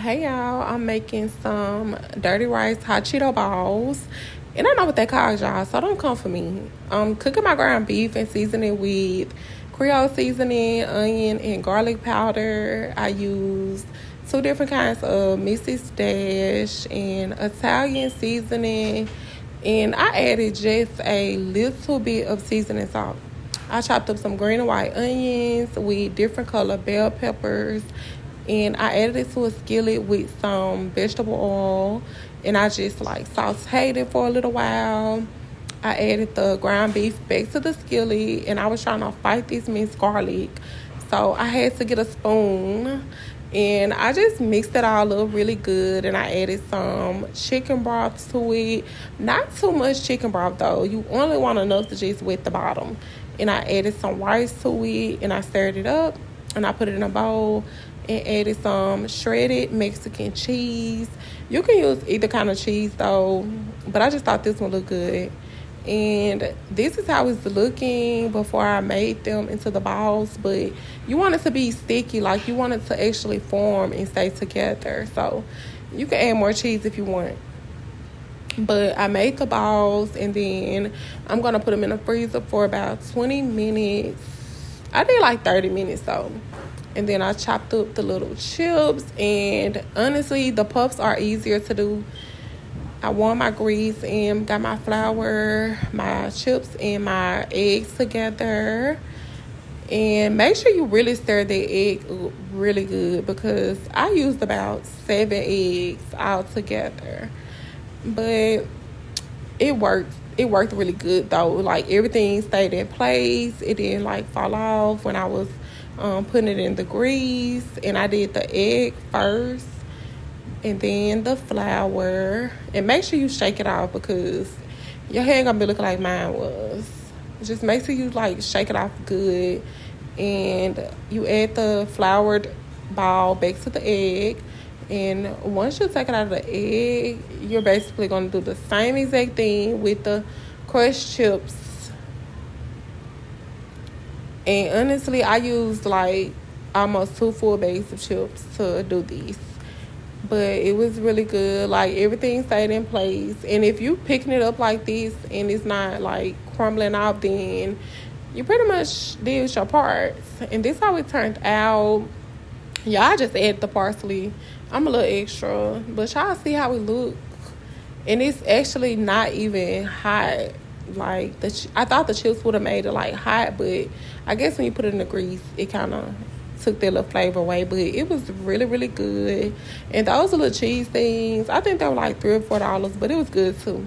Hey y'all, I'm making some dirty rice hot Cheeto balls. And I know what they call y'all, so don't come for me. I'm cooking my ground beef and seasoning with Creole seasoning, onion, and garlic powder. I used two different kinds of Mrs. Dash and Italian seasoning. And I added just a little bit of seasoning salt. I chopped up some green and white onions with different color bell peppers, and I added it to a skillet with some vegetable oil, and I just like sauteed it for a little while. I added the ground beef back to the skillet, and I was trying to fight this minced garlic, so I had to get a spoon, and I just mixed it all up really good, and I added some chicken broth to it. Not too much chicken broth though. You only want enough to just wet the bottom. And I added some rice to it, and I stirred it up, and I put it in a bowl and added some shredded Mexican cheese. You can use either kind of cheese though, but I just thought this one looked good. And this is how it's looking before I made them into the balls, but you want it to be sticky, like you want it to actually form and stay together. So you can add more cheese if you want. But I made the balls, and then I'm going to put them in the freezer for about 20 minutes. I did like 30 minutes though. And then I chopped up the little chips, and honestly, the puffs are easier to do. I warmed my grease and got my flour, my chips, and my eggs together. And make sure you really stir the egg really good, because I used about 7 eggs all together. But it worked. It worked really good though. Like everything stayed in place. It didn't like fall off when I was putting it in the grease. And I did the egg first, and then the flour. And make sure you shake it off, because your hair gonna be looking like mine was. Just make sure you like shake it off good, and you add the floured ball back to the egg. And once you take it out of the egg, you're basically going to do the same exact thing with the crushed chips. And honestly, I used like almost 2 full bags of chips to do these. But it was really good. Like everything stayed in place. And if you picking it up like this and it's not like crumbling off, then you pretty much did your parts. And this how it turned out. Yeah, I just add the parsley. I'm a little extra, but y'all see how it look. And it's actually not even hot. Like I thought the chips would have made it like hot, but I guess when you put it in the grease, it kind of took that little flavor away. But it was really, really good. And those little cheese things, I think they were like $3 or $4, but it was good too.